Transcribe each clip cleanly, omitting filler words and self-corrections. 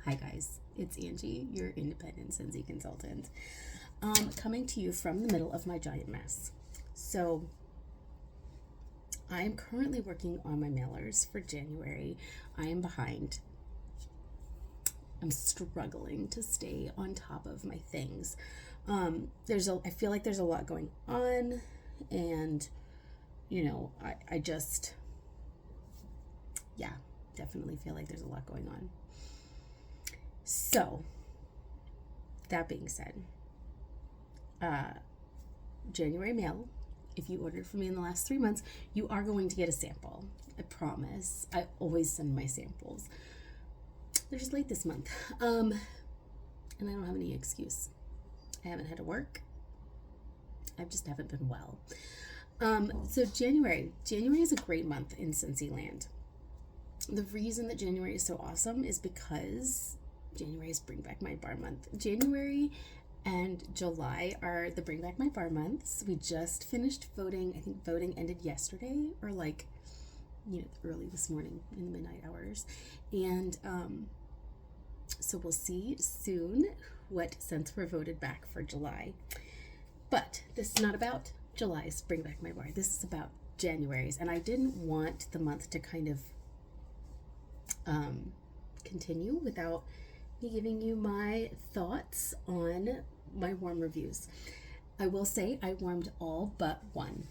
Hi guys, it's Angie, your independent Scentsy consultant, coming to you from the middle of my giant mess. So I am currently working on my mailers for January. I am behind. I'm struggling to stay on top of my things. I feel like there's a lot going on, and I just, yeah, definitely feel like there's a lot going on. So, that being said, January mail, if you ordered from me in the last 3 months, you are going to get a sample. I promise. I always send my samples. They're just late this month. And I don't have any excuse. I haven't had to work. I just haven't been well. So January is a great month in Scentsy land. The reason that January is so awesome is because January is Bring Back My Bar month. January and July are the Bring Back My Bar months. We just finished voting. I think voting ended yesterday or early this morning in the midnight hours. And so we'll see soon what scents were voted back for July. But this is not about July's Bring Back My Bar. This is about January's. And I didn't want the month to kind of continue without me giving you my thoughts on my warm reviews. I will say I warmed all but one.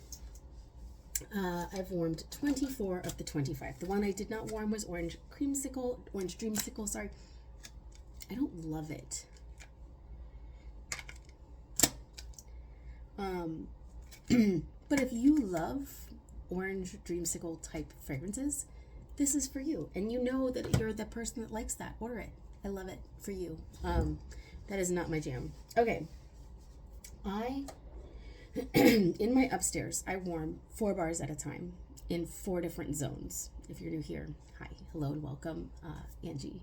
I've warmed 24 of the 25. The one I did not warm was Orange Dreamsicle, sorry. I don't love it. But if you love Orange Dreamsicle type fragrances, this is for you. And you know that you're the person that likes that. Order it. I love it for you. That is not my jam. Okay. In my upstairs, I warm 4 bars at a time in 4 different zones. If you're new here, hi, hello, and welcome, Angie.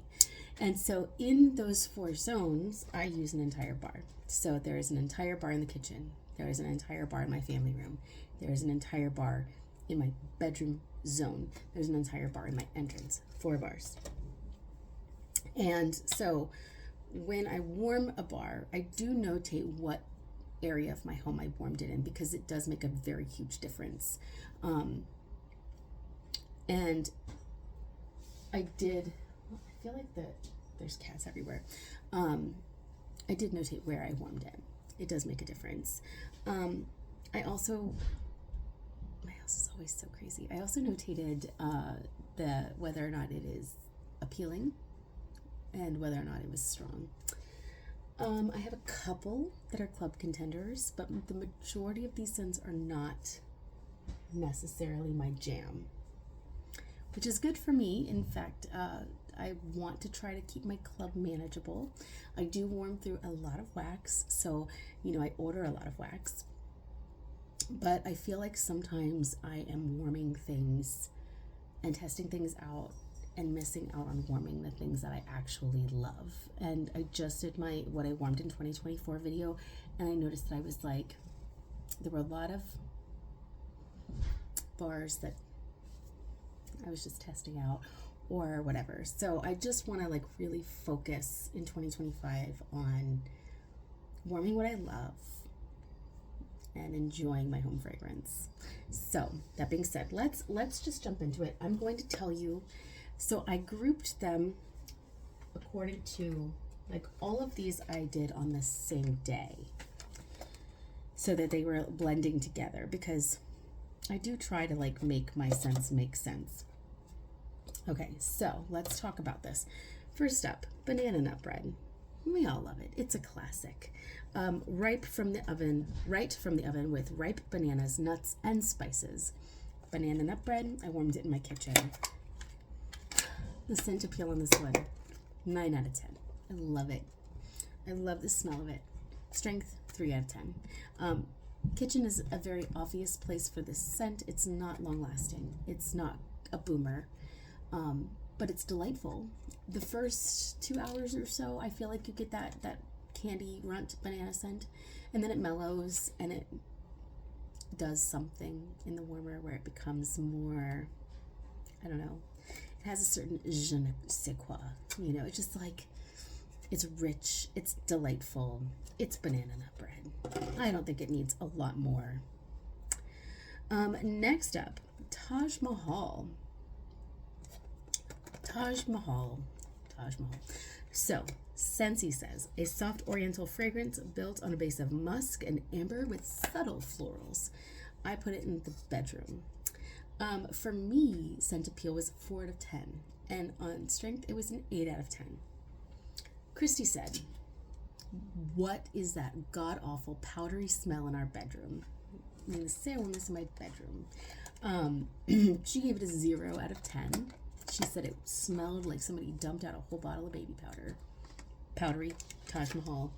And so in those 4 zones, I use an entire bar. So there is an entire bar in the kitchen. There is an entire bar in my family room. There is an entire bar in my bedroom zone. There's an entire bar in my entrance. 4 bars. And so when I warm a bar, I do notate what area of my home I warmed it in, because it does make a very huge difference. And I feel like there's cats everywhere. I did notate where I warmed it. It does make a difference. My house is always so crazy. I also notated whether or not it is appealing and whether or not it was strong. I have a couple that are club contenders, but the majority of these scents are not necessarily my jam, which is good for me. In fact, I want to try to keep my club manageable. I do warm through a lot of wax, so I order a lot of wax, but I feel like sometimes I am warming things and testing things out and missing out on warming the things that I actually love. And I just did what I warmed in 2024 video, and I noticed that I was like, there were a lot of bars that I was just testing out or whatever. So I just want to really focus in 2025 on warming what I love and enjoying my home fragrance. So that being said, let's just jump into it. I'm going to tell you. So I grouped them according to, all of these I did on the same day so that they were blending together, because I do try to make my scents make sense. Okay, so let's talk about this. First up, banana nut bread. We all love it. It's a classic. Right from the oven with ripe bananas, nuts, and spices. Banana nut bread, I warmed it in my kitchen. The scent appeal on this one, 9 out of 10. I love it. I love the smell of it. Strength, 3 out of 10. Kitchen is a very obvious place for this scent. It's not long lasting. It's not a boomer, but it's delightful. The first 2 hours or so, I feel like you get that candy runt banana scent, and then it mellows and it does something in the warmer where it becomes more, I don't know. It has a certain je ne sais quoi. You know, it's just like, it's rich, it's delightful, it's banana nut bread. I don't think it needs a lot more. Next up, Taj Mahal. Taj Mahal. So, Scentsy says, a soft oriental fragrance built on a base of musk and amber with subtle florals. I put it in the bedroom. For me, scent appeal was 4 out of 10, and on strength, it was an 8 out of 10. Christy said, what is that god-awful powdery smell in our bedroom? I'm going to say I want this in my bedroom. She gave it a 0 out of 10. She said it smelled like somebody dumped out a whole bottle of baby powder. Powdery Taj Mahal.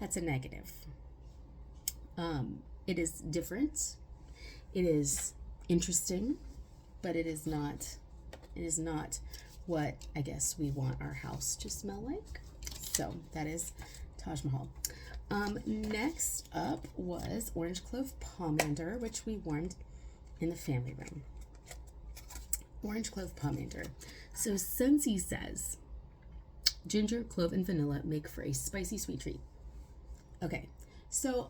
That's a negative. It is different. It is interesting, but it is not what I guess we want our house to smell like. So that is Taj Mahal. Next up was Orange Clove Pomander, which we warmed in the family room. Orange Clove Pomander. So Scentsy says, ginger, clove, and vanilla make for a spicy sweet treat. Okay, so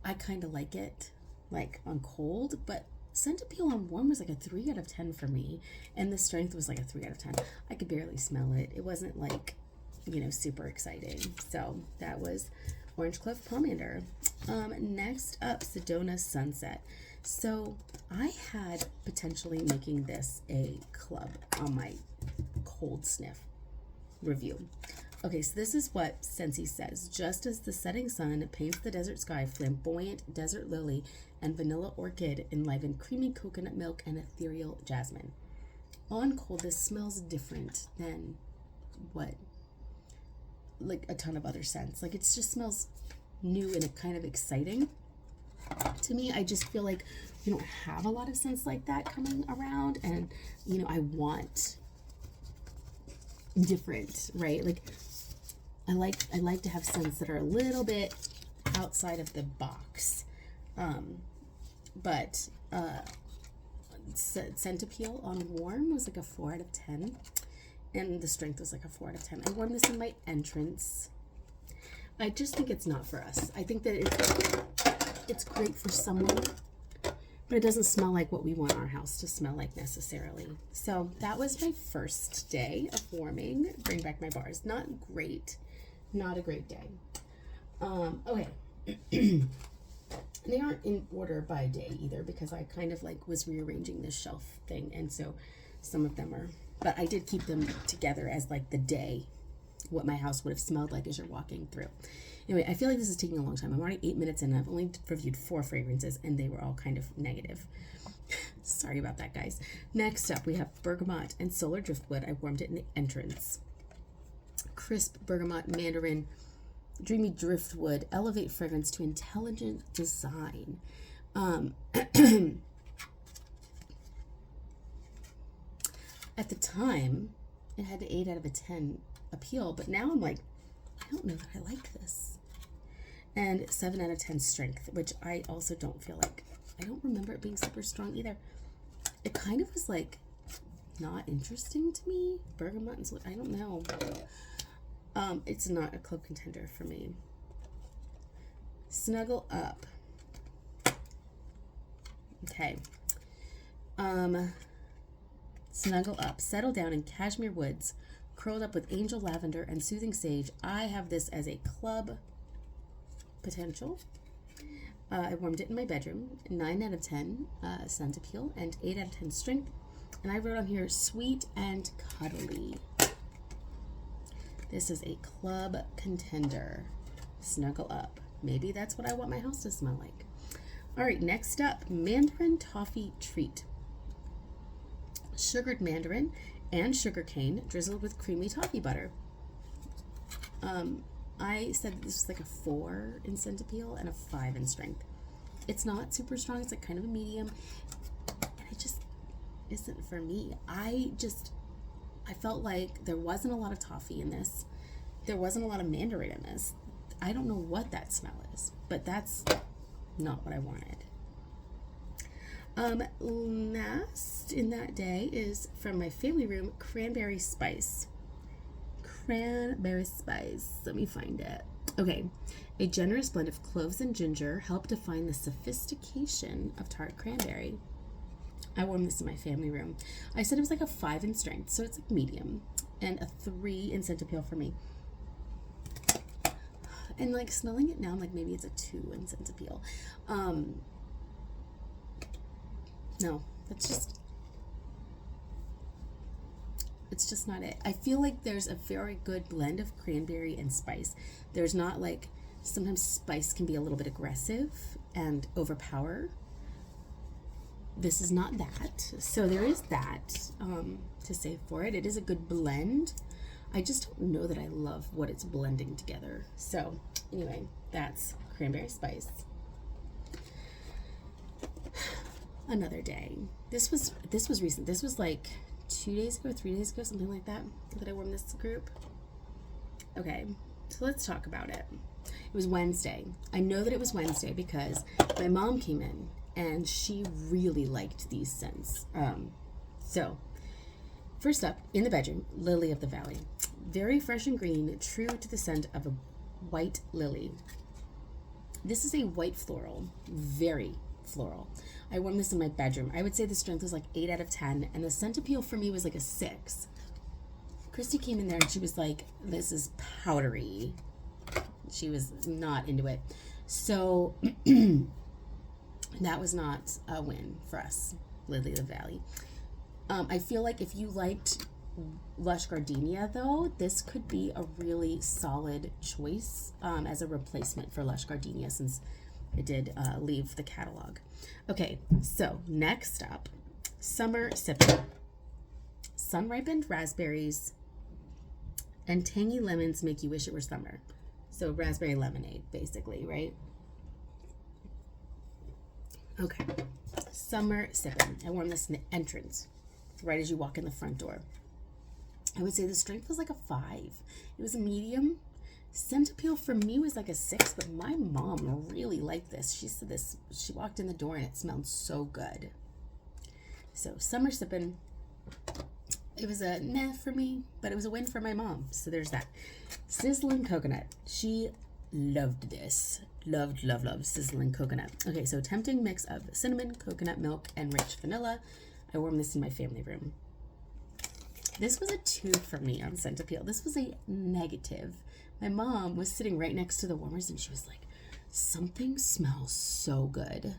I kind of like it, like on cold, but scent appeal on warm was like a 3 out of 10 for me, and the strength was like a 3 out of 10. I could barely smell it. It wasn't like, you know, super exciting. So that was Orange Clove Pomander. Next up, Sedona Sunset. So I had potentially making this a club on my cold sniff review. Okay, so this is what Scentsy says. Just as the setting sun paints the desert sky, flamboyant desert lily and vanilla orchid enliven creamy coconut milk and ethereal jasmine. On cold, this smells different than what, like a ton of other scents. Like, it just smells new and kind of exciting. To me, I just feel like we don't have a lot of scents like that coming around, and you know, I want different, right? Like I like to have scents that are a little bit outside of the box. But scent appeal on warm was like a 4 out of 10, and the strength was like a 4 out of 10. I wore this in my entrance. I just think it's not for us. I think that it's great for someone, but it doesn't smell like what we want our house to smell like necessarily. So that was my first day of warming. Bring back my bars. Not great. Not a great day. Okay. They aren't in order by day either, because I kind of like was rearranging this shelf thing, and so some of them are, but I did keep them together as like the day, what my house would have smelled like as you're walking through. Anyway, I feel like this is taking a long time. I'm already 8 minutes in, and I've only reviewed 4 fragrances, and they were all kind of negative. Sorry about that, guys. Next up, we have Bergamot and Solar Driftwood. I warmed it in the entrance. Crisp bergamot, mandarin, dreamy driftwood, elevate fragrance to intelligent design. At the time, it had an 8 out of a 10 appeal, but now I'm like, I don't know that I like this. And 7 out of 10 strength, which I also don't feel like, I don't remember it being super strong either. It kind of was like not interesting to me. Bergamot and I don't know. It's not a club contender for me. Snuggle Up. Okay. Snuggle Up. Settle down in cashmere woods, curled up with angel lavender and soothing sage. I have this as a club potential. I warmed it in my bedroom. 9 out of 10 scent appeal and 8 out of 10 strength. And I wrote on here, sweet and cuddly. This is a club contender. Snuggle Up. Maybe that's what I want my house to smell like. All right, next up, Mandarin Toffee Treat. Sugared mandarin and sugar cane drizzled with creamy toffee butter. I said this was like a 4 in scent appeal and a 5 in strength. It's not super strong. It's like kind of a medium, and it just isn't for me. I felt like there wasn't a lot of toffee in this. There wasn't a lot of mandarin in this. I don't know what that smell is, but that's not what I wanted. Last in that day is from my family room, cranberry spice. Cranberry spice. Let me find it. Okay. A generous blend of cloves and ginger help define the sophistication of tart cranberry. I wore this in my family room. I said it was like a 5 in strength, so it's like medium, and a 3 in scent appeal for me. And like smelling it now, I'm like, maybe it's a 2 in scent appeal. No, it's just not it. I feel like there's a very good blend of cranberry and spice. There's not like, sometimes spice can be a little bit aggressive and overpower. This is not that. So there is that to say for it. It is a good blend. I just don't know that I love what it's blending together. So anyway, that's cranberry spice. Another day. This was recent. This was like 2 days ago, 3 days ago, something like that I wore in this group. Okay, so let's talk about it. It was Wednesday. I know that it was Wednesday because my mom came in and she really liked these scents. So first up, in the bedroom, Lily of the Valley. Very fresh and green, true to the scent of a white lily. This is a white floral, very floral. I wore this in my bedroom. I would say the strength was like 8 out of 10, and the scent appeal for me was like a 6. Christy came in there and she was like, this is powdery. She was not into it. So that was not a win for us, Lily of the Valley. I feel like if you liked Lush Gardenia, though, this could be a really solid choice as a replacement for Lush Gardenia, since it did leave the catalog. Okay, so next up, Summer Sippin'. Sun-ripened raspberries and tangy lemons make you wish it were summer. So raspberry lemonade, basically, right? Okay, Summer Sippin'. I wore this in the entrance, right as you walk in the front door. I would say the strength was like a 5. It was a medium. Scent appeal for me was like a 6, but my mom really liked this. She said this, she walked in the door and it smelled so good. So Summer Sippin', it was a meh for me, but it was a win for my mom. So there's that. Sizzling Coconut. She loved this. Loved Sizzling Coconut. Okay, so tempting mix of cinnamon, coconut milk, and rich vanilla. I wore this in my family room. This was a 2 for me on scent appeal. This was a negative. My mom was sitting right next to the warmers and she was like, something smells so good.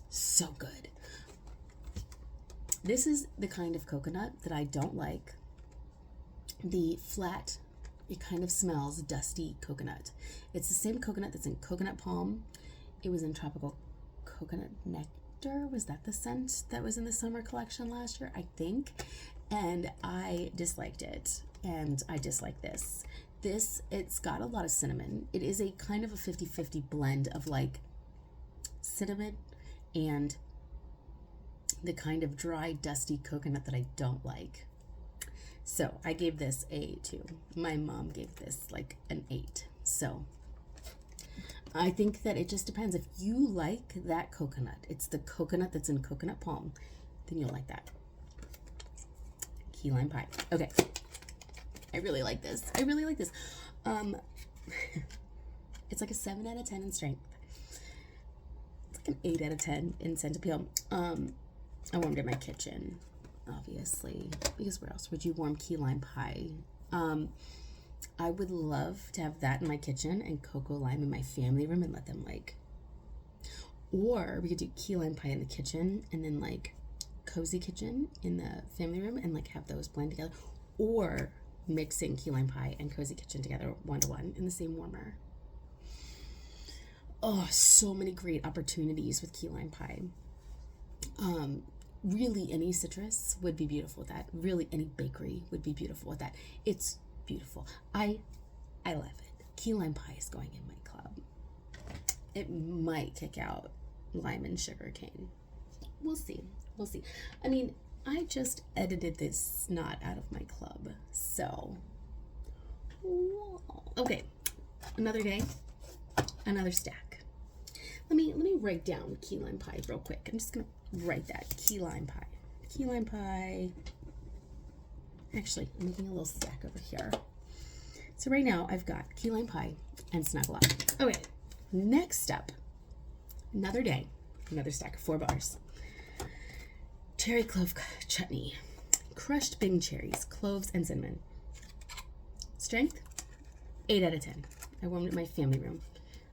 So good. This is the kind of coconut that I don't like. The flat, it kind of smells dusty coconut. It's the same coconut that's in Coconut Palm. It was in Tropical Coconut Nectar. Was that the scent that was in the summer collection last year? I think. And I disliked it. And I dislike this. It's got a lot of cinnamon. It is a kind of a 50-50 blend of like cinnamon and the kind of dry, dusty coconut that I don't like. So I gave this a 2. My mom gave this like an 8. So I think that it just depends. If you like that coconut, it's the coconut that's in Coconut Palm, then you'll like that. Key lime pie. Okay. I really like this. It's like a 7 out of 10 in strength. It's like an 8 out of 10 in scent appeal. I warmed it in my kitchen, obviously, because where else would you warm key lime pie? I would love to have that in my kitchen and cocoa lime in my family room and let them like, or we could do key lime pie in the kitchen and then like cozy kitchen in the family room and like have those blend together, or mixing key lime pie and cozy kitchen together 1-to-1 in the same warmer. Oh, so many great opportunities with key lime pie. Really any citrus would be beautiful with that. Really any bakery would be beautiful with that. It's beautiful. I love it. Key lime pie is going in my club. It might kick out lime and sugar cane. We'll see. I mean, I just edited this snot out of my club, so okay. Another day, another stack. Let me write down key lime pie real quick. I'm just gonna write that. Key lime pie. Key lime pie. Actually, I'm making a little stack over here. So right now I've got key lime pie and Snuggle Up. Okay, next up, another day, another stack of 4 bars. Cherry clove chutney, crushed Bing cherries, cloves, and cinnamon. Strength, 8 out of 10. I warmed it in my family room.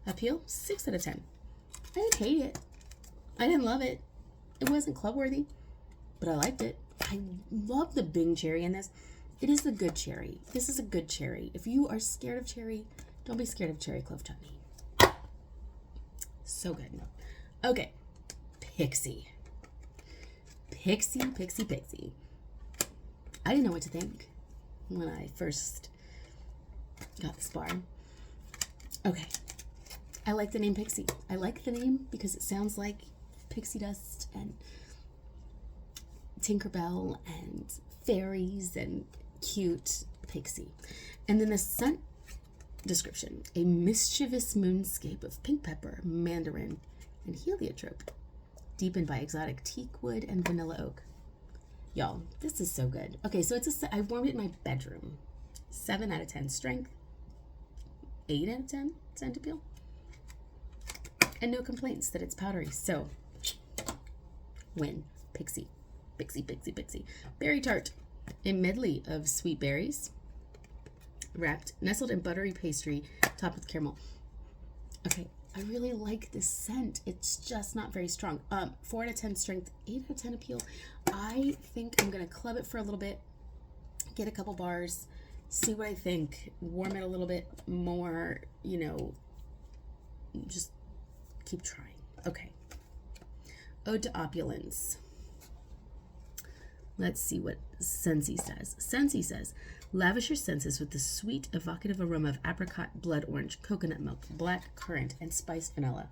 Appeal, 6 out of 10. I didn't hate it. I didn't love it. It wasn't club worthy, but I liked it. I love the Bing cherry in this. It is a good cherry. This is a good cherry. If you are scared of cherry, don't be scared of cherry clove chutney. So good. Okay. Pixie. Pixie. I didn't know what to think when I first got this bar. Okay. I like the name Pixie. I like the name because it sounds like pixie dust and Tinkerbell and fairies and cute pixie. And then the scent description: a mischievous moonscape of pink pepper, mandarin, and heliotrope, deepened by exotic teak wood and vanilla oak. Y'all, this is so good. Okay, so I warmed it in my bedroom. 7 out of 10 strength, 8 out of 10 scent appeal, and no complaints that it's powdery. So, win. Pixie. Berry tart, a medley of sweet berries, nestled in buttery pastry, topped with caramel. Okay, I really like this scent. It's just not very strong. 4 out of 10 strength, 8 out of 10 appeal. I think I'm gonna club it for a little bit, get a couple bars, see what I think, warm it a little bit more, just keep trying. Okay. Ode to Opulence. Let's see what Scentsy says. Scentsy says, lavish your senses with the sweet, evocative aroma of apricot, blood orange, coconut milk, black currant, and spiced vanilla.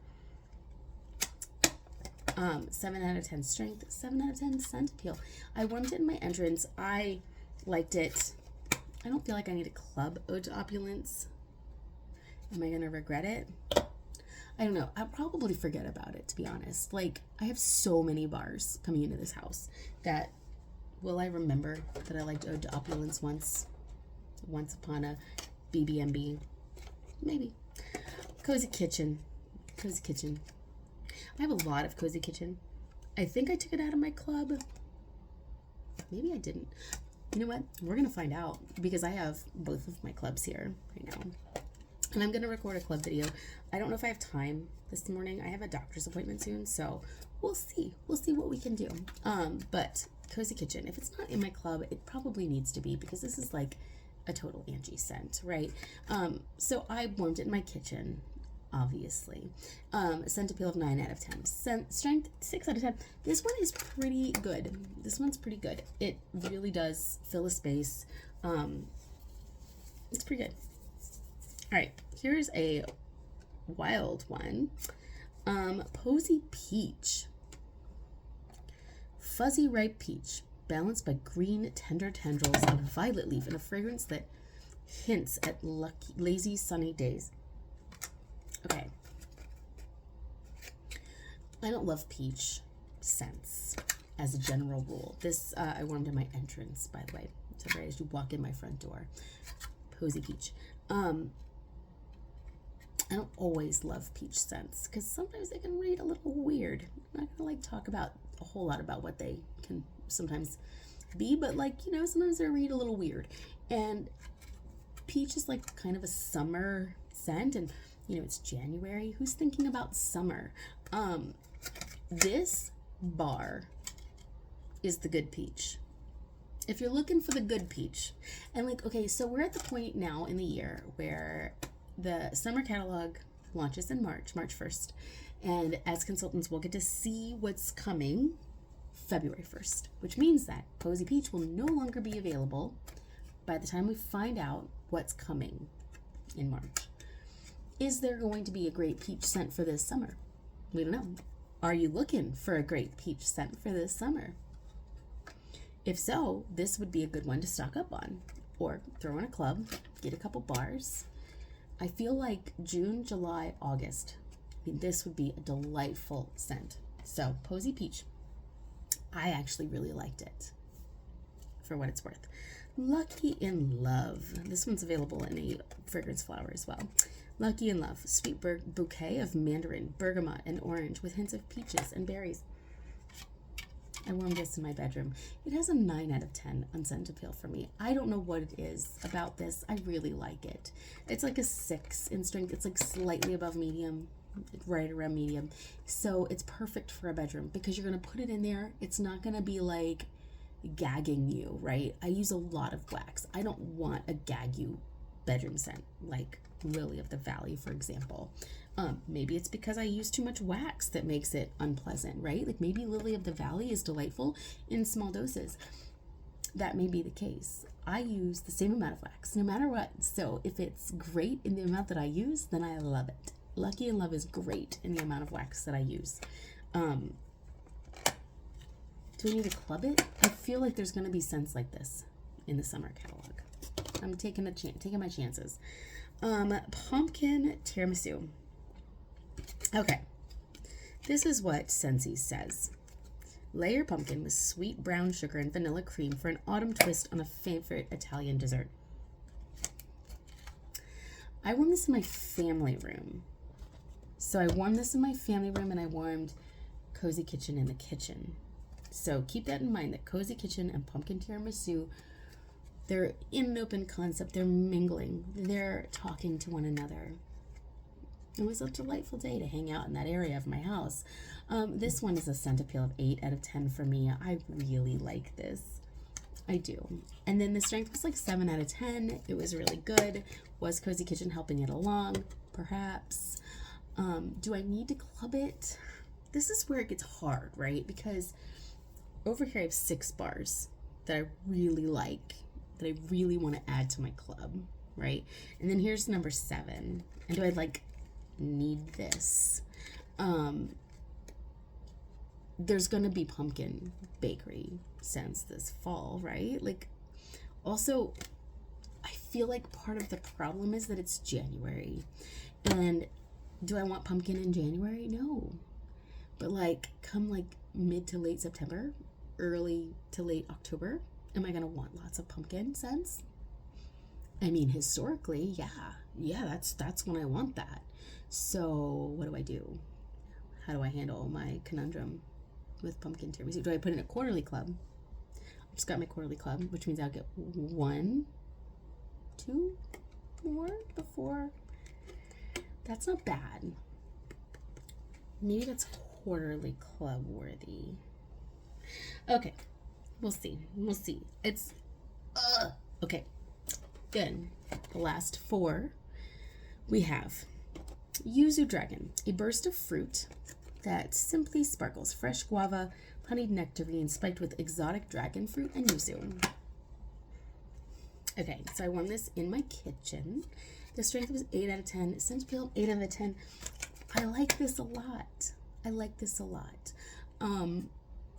7 out of 10 strength, 7 out of 10 scent appeal. I warmed it in my entrance. I liked it. I don't feel like I need a club Ode to Opulence. Am I going to regret it? I don't know. I'll probably forget about it, to be honest. Like, I have so many bars coming into this house that will I remember that I liked Ode to Opulence once upon a BBMB? Maybe. Cozy Kitchen. I have a lot of Cozy Kitchen. I think I took it out of my club. Maybe I didn't. You know what? We're going to find out because I have both of my clubs here right now. And I'm going to record a club video. I don't know if I have time this morning. I have a doctor's appointment soon, so we'll see. We'll see what we can do. But Cozy Kitchen, if it's not in my club, it probably needs to be because this is like a total Angie scent, right? So I warmed it in my kitchen, obviously. Scent appeal of 9 out of 10. Strength, 6 out of 10. This one is pretty good. This one's pretty good. It really does fill a space. It's pretty good. All right, here's a wild one. Posy Peach. Fuzzy ripe peach, balanced by green tender tendrils of violet leaf and a fragrance that hints at lazy sunny days. Okay. I don't love peach scents as a general rule. This I warmed in my entrance, by the way. So right as you walk in my front door. Posy Peach. I don't always love peach scents because sometimes they can read a little weird. I'm not gonna talk about a whole lot about what they can sometimes be, but sometimes they read a little weird. And peach is like kind of a summer scent, and it's January. Who's thinking about summer? This bar is the good peach. If you're looking for the good peach, and okay, so we're at the point now in the year where the summer catalog launches in March 1st. And as consultants, we'll get to see what's coming February 1st, which means that Posy Peach will no longer be available by the time we find out what's coming in March. Is there going to be a great peach scent for this summer? We don't know. Are you looking for a great peach scent for this summer? If so, this would be a good one to stock up on, or throw in a club, get a couple bars. I feel like June, July, August, this would be a delightful scent. So, Posy Peach, I actually really liked it, for what it's worth. Lucky in Love. This one's available in a fragrance flower as well. Lucky in Love, sweet bouquet of mandarin, bergamot, and orange with hints of peaches and berries. I warmed this in my bedroom. It has a 9 out of 10 on scent appeal for me. I don't know what it is about this. I really like it. It's like a 6 in strength. It's like slightly above medium, right around medium. So it's perfect for a bedroom because you're going to put it in there. It's not going to be like gagging you, right? I use a lot of wax. I don't want a gag you bedroom scent like Lily of the Valley, for example. Maybe it's because I use too much wax that makes it unpleasant, right? Like maybe Lily of the Valley is delightful in small doses. That may be the case. I use the same amount of wax, no matter what. So if it's great in the amount that I use, then I love it. Lucky in Love is great in the amount of wax that I use. Do I need to club it? I feel like there's going to be scents like this in the summer catalog. I'm taking my chances. Pumpkin tiramisu. Okay, this is what Scentsy says. Layer pumpkin with sweet brown sugar and vanilla cream for an autumn twist on a favorite Italian dessert. I warmed this in my family room. So I warmed this in my family room and I warmed Cozy Kitchen in the kitchen. So keep that in mind, that Cozy Kitchen and pumpkin tiramisu, they're in an open concept. They're mingling. They're talking to one another. It was a delightful day to hang out in that area of my house. This one is a scent appeal of 8 out of 10 for me. I really like this. I do. And then the strength was like 7 out of 10. It was really good. Was Cozy Kitchen helping it along? Perhaps. Do I need to club it? This is where it gets hard, right? Because over here I have 6 bars that I really like, that I really want to add to my club, right? And then here's number 7. And do I need this? There's gonna be pumpkin bakery scents this fall, right? Also, I feel like part of the problem is that it's January, and do I want pumpkin in January? No. But come mid to late September, early to late October, am I gonna want lots of pumpkin scents? I mean, historically, yeah, that's when I want that. So what do? How do I handle my conundrum with pumpkin tiramisu? Do I put in a quarterly club? I just got my quarterly club, which means I'll get 1, 2 more before. That's not bad. Maybe that's quarterly club worthy. Okay, we'll see. It's okay. Good. The last 4 we have Yuzu Dragon, a burst of fruit that simply sparkles. Fresh guava, honeyed nectarine spiked with exotic dragon fruit and yuzu. Okay, so I warmed this in my kitchen. The strength was 8 out of 10. Scent appeal 8 out of 10. I like this a lot.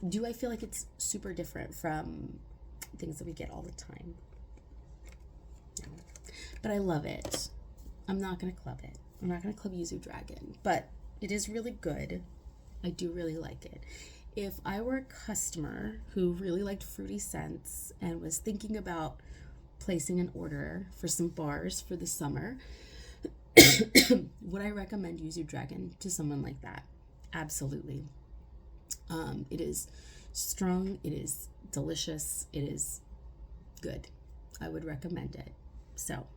Do I feel like it's super different from things that we get all the time? No. But I love it. I'm not going to club it. I'm not going to club Yuzu Dragon, but it is really good. I do really like it. If I were a customer who really liked fruity scents and was thinking about placing an order for some bars for the summer, would I recommend Yuzu Dragon to someone like that? Absolutely. It is strong. It is delicious. It is good. I would recommend it. So,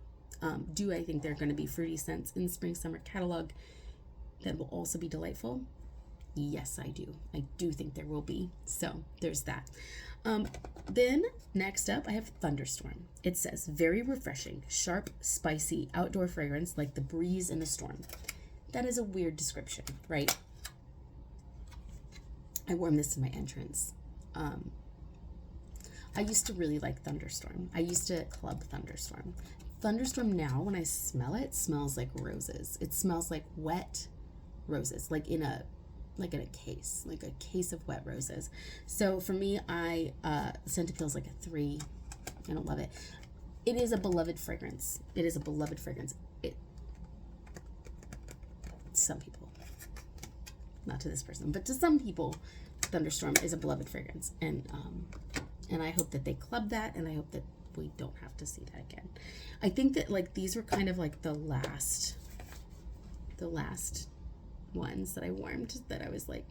do I think there are going to be fruity scents in the spring summer catalog that will also be delightful? Yes, I do. I do think there will be. So there's that. Then next up, I have Thunderstorm. It says, very refreshing, sharp, spicy, outdoor fragrance like the breeze in a storm. That is a weird description, right? I warmed this in my entrance. I used to really like Thunderstorm. I used to club Thunderstorm. Thunderstorm now, when I smell it, smells like roses. It smells like wet roses, like in a case of wet roses. So for me, scent appeals like a 3. I don't love it. It is a beloved fragrance. Some people, not to this person, but to some people, Thunderstorm is a beloved fragrance, and I hope that they club that, and I hope that we don't have to see that again. I think that like these were kind of like the last ones that I warmed that I was like,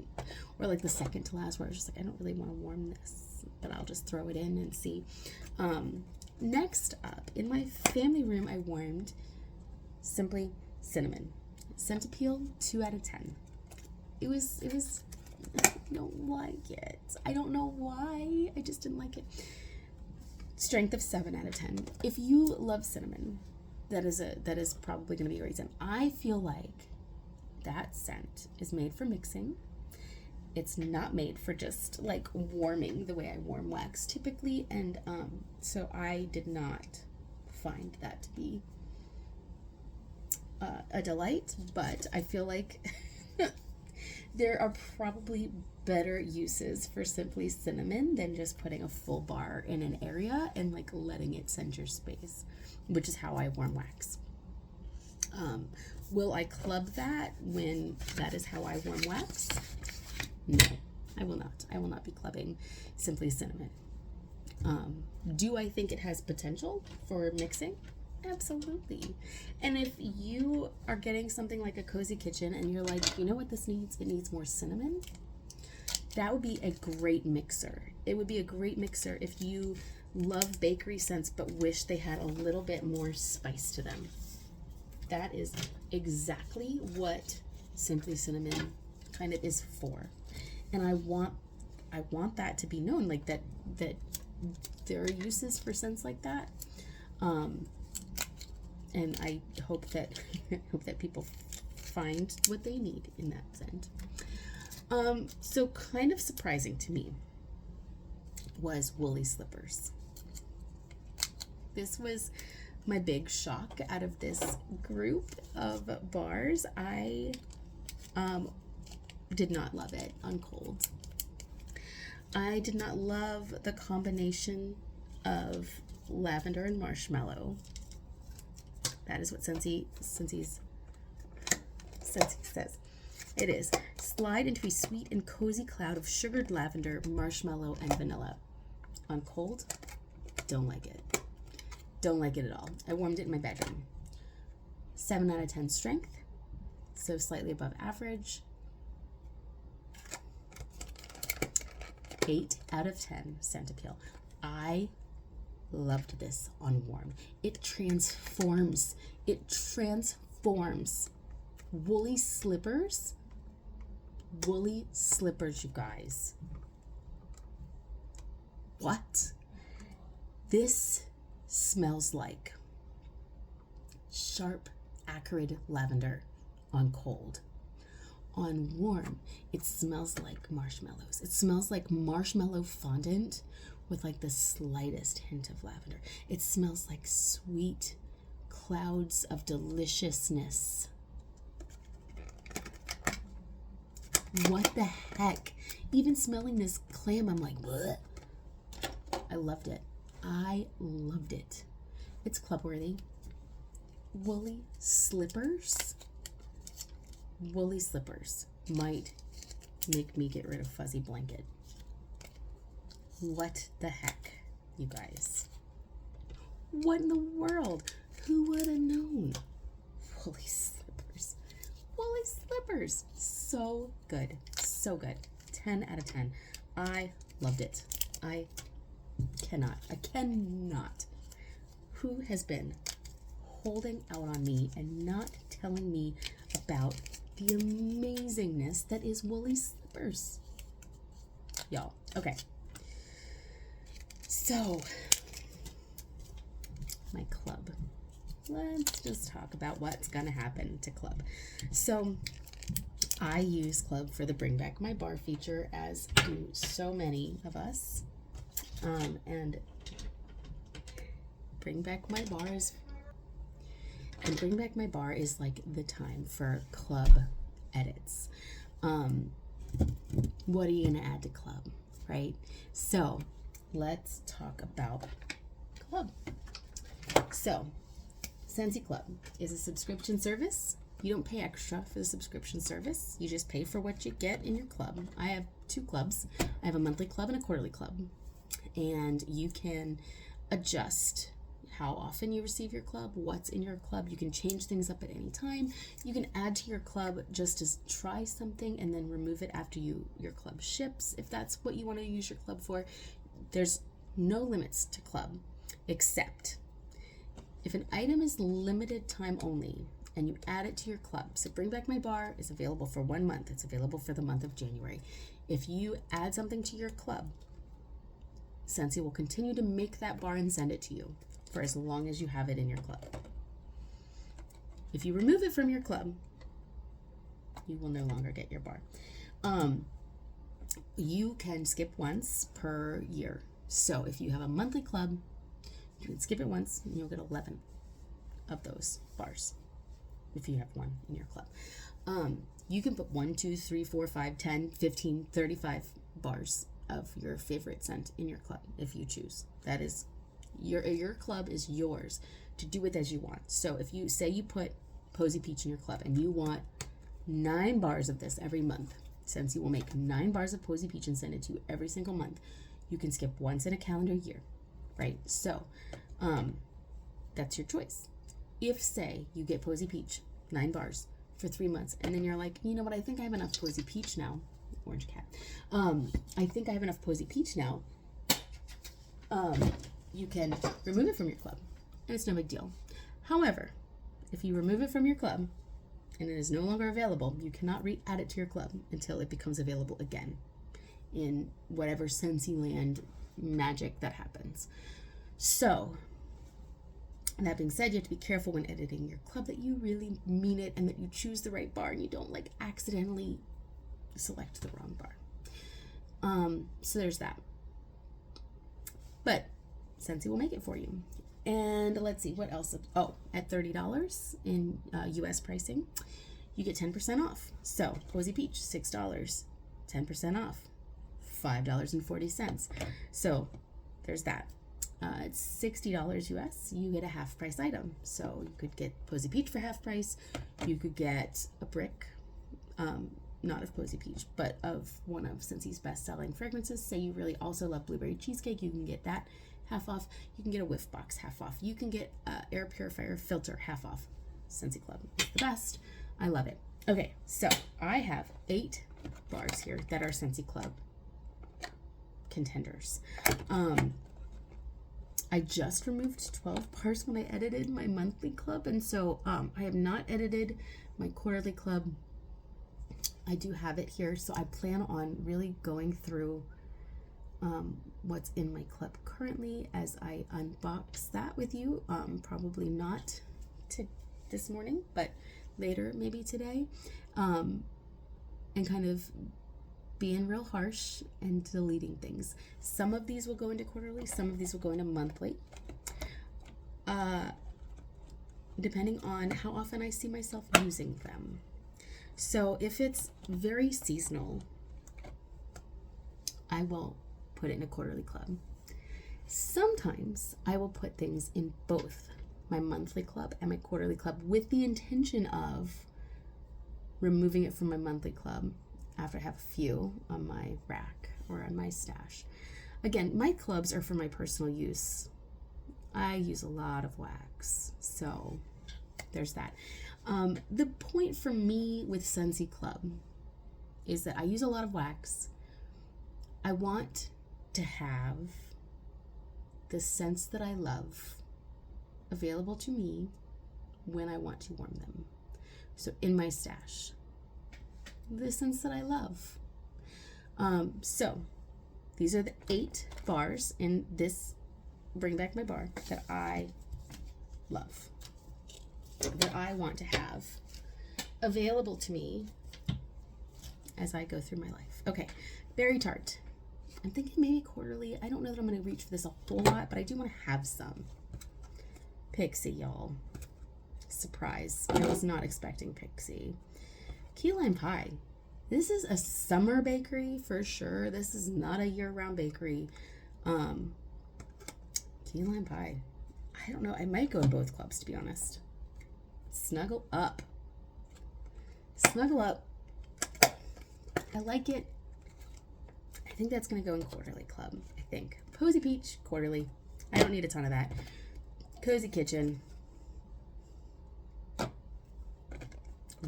or like the second to last, where I was just like, I don't really want to warm this, but I'll just throw it in and see. Next up, in my family room, I warmed Simply Cinnamon. Scent appeal, 2 out of 10. It was, I don't like it. I don't know why. I just didn't like it. Strength of 7 out of 10. If you love cinnamon, that is probably going to be a reason. I feel like that scent is made for mixing. It's not made for just like warming the way I warm wax typically, and so I did not find that to be a delight, but I feel like there are probably better uses for Simply Cinnamon than just putting a full bar in an area and like letting it scent your space, which is how I warm wax. Will I club that when that is how I warm wax? No, I will not. I will not be clubbing Simply Cinnamon. Do I think it has potential for mixing? Absolutely. And if you are getting something like a cozy kitchen and you're like, you know what this needs? It needs more cinnamon. That would be a great mixer. It would be a great mixer if you love bakery scents but wish they had a little bit more spice to them. That is exactly what Simply Cinnamon kind of is for. And I want that to be known, like that there are uses for scents like that. And I hope that people find what they need in that scent. So kind of surprising to me was Woolly Slippers. This was my big shock out of this group of bars. I did not love it on cold. I did not love the combination of lavender and marshmallow. That is what Scentsy says. It is. Slide into a sweet and cozy cloud of sugared lavender, marshmallow, and vanilla. On cold, don't like it. Don't like it at all. I warmed it in my bedroom. 7 out of 10 strength, so slightly above average. 8 out of 10 scent appeal. I loved this on warm. It transforms. Woolly Slippers. Woolly Slippers, you guys. What? This smells like sharp, acrid lavender on cold. On warm, it smells like marshmallows. It smells like marshmallow fondant with like the slightest hint of lavender. It smells like sweet clouds of deliciousness. What the heck? Even smelling this clam, I'm like, bleh. I loved it. I loved it. It's club worthy. Woolly Slippers. Woolly Slippers might make me get rid of Fuzzy Blanket. What the heck, you guys? What in the world? Who would have known? Woolly Slippers. Woolly Slippers. So good. So good. 10 out of 10. I loved it. I cannot. Who has been holding out on me and not telling me about the amazingness that is Woolly Slippers? Y'all. Okay. So, my club. Let's just talk about what's going to happen to club. So, I use club for the Bring Back My Bar feature, as do so many of us. And Bring Back My Bar is like the time for club edits. What are you gonna add to club, right? So let's talk about club. So Scentsy Club is a subscription service You don't pay extra for the subscription service. You just pay for what you get in your club. I have 2 clubs. I have a monthly club and a quarterly club. And you can adjust how often you receive your club, what's in your club. You can change things up at any time. You can add to your club just to try something and then remove it after your club ships, if that's what you want to use your club for. There's no limits to club, except if an item is limited time only and you add it to your club. So Bring Back My Bar is available for 1 month. It's available for the month of January. If you add something to your club, Scentsy will continue to make that bar and send it to you for as long as you have it in your club. If you remove it from your club, you will no longer get your bar. You can skip once per year. So if you have a monthly club, you can skip it once and you'll get 11 of those bars if you have one in your club. You can put 1, 2, 3, 4, 5, 10, 15, 35 bars of your favorite scent in your club if you choose. That is your club is yours to do with as you want. So if you say you put Posy Peach in your club and you want 9 bars of this every month, Scentsy will make 9 bars of Posy Peach and send it to you every single month. You can skip once in a calendar year, right? So that's your choice. If, say, you get Posy Peach 9 bars for 3 months, and then you're like, you know what, I think I have enough Posy Peach now. Orange cat. I think I have enough Posy Peach now. You can remove it from your club, and it's no big deal. However, if you remove it from your club and it is no longer available, you cannot re-add it to your club until it becomes available again in whatever Scentsy-land magic that happens. So, that being said, you have to be careful when editing your club that you really mean it and that you choose the right bar and you don't like accidentally select the wrong bar. So there's that. But Scentsy will make it for you. And let's see what else. Oh, at $30 in US pricing, you get 10% off. So Posy Peach, $6, 10% off, $5.40. So there's that. It's $60 US. You get a half price item. So you could get Posy Peach for half price. You could get a brick, not of Posy Peach, but of one of Scentsy's best-selling fragrances. Say you really also love blueberry cheesecake, you can get that half off. You can get a whiff box half off. You can get an air purifier filter half off. Scentsy Club is the best. I love it. Okay, so I have 8 bars here that are Scentsy Club contenders. I just removed 12 bars when I edited my monthly club, and so I have not edited my quarterly club. I do have it here, so I plan on really going through what's in my club currently as I unbox that with you. Probably not this morning, but later, maybe today, and kind of being real harsh and deleting things. Some of these will go into quarterly, some of these will go into monthly, depending on how often I see myself using them. So if it's very seasonal, I will put it in a quarterly club. Sometimes I will put things in both my monthly club and my quarterly club with the intention of removing it from my monthly club after I have a few on my rack or on my stash. Again, my clubs are for my personal use. I use a lot of wax, so there's that. The point for me with Scentsy Club is that I use a lot of wax. I want to have the scents that I love available to me when I want to warm them. So in my stash, the scents that I love. So these are the 8 bars in this Bring Back My Bar that I love, that I want to have available to me as I go through my life. Okay, Berry Tart. I'm thinking maybe quarterly. I don't know that I'm going to reach for this a whole lot, but I do want to have some. Pixie, y'all. Surprise. I was not expecting Pixie. Key lime pie. This is a summer bakery for sure. This is not a year-round bakery. Key lime pie. I don't know. I might go in both clubs, to be honest. Snuggle Up. Snuggle Up. I like it. I think that's going to go in Quarterly Club, I think. Posy Peach, Quarterly. I don't need a ton of that. Cozy Kitchen.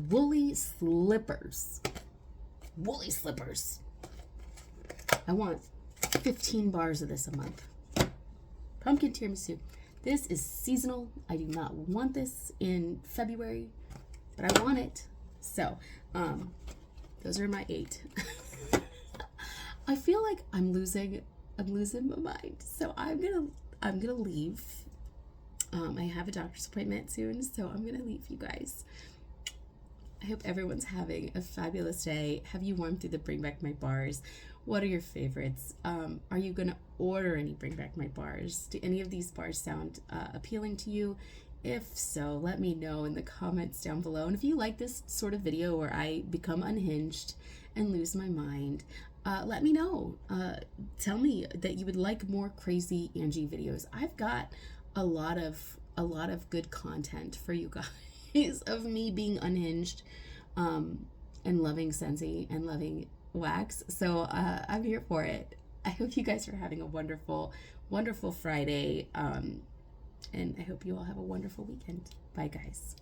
Woolly Slippers. Woolly Slippers. I want 15 bars of this a month. Pumpkin Tiramisu. This is seasonal. I do not want this in February, but I want it. So, those are my 8. I feel like I'm losing my mind. So I'm gonna leave. I have a doctor's appointment soon, so I'm gonna leave you guys. I hope everyone's having a fabulous day. Have you warmed through the Bring Back My Bars? What are your favorites? Are you gonna order any Bring Back My Bars? Do any of these bars sound appealing to you? If so, let me know in the comments down below. And if you like this sort of video where I become unhinged and lose my mind, let me know. Tell me that you would like more crazy Angie videos. I've got a lot of good content for you guys of me being unhinged and loving Scentsy and loving wax. So I'm here for it. I hope you guys are having a wonderful Friday. And I hope you all have a wonderful weekend. Bye, guys.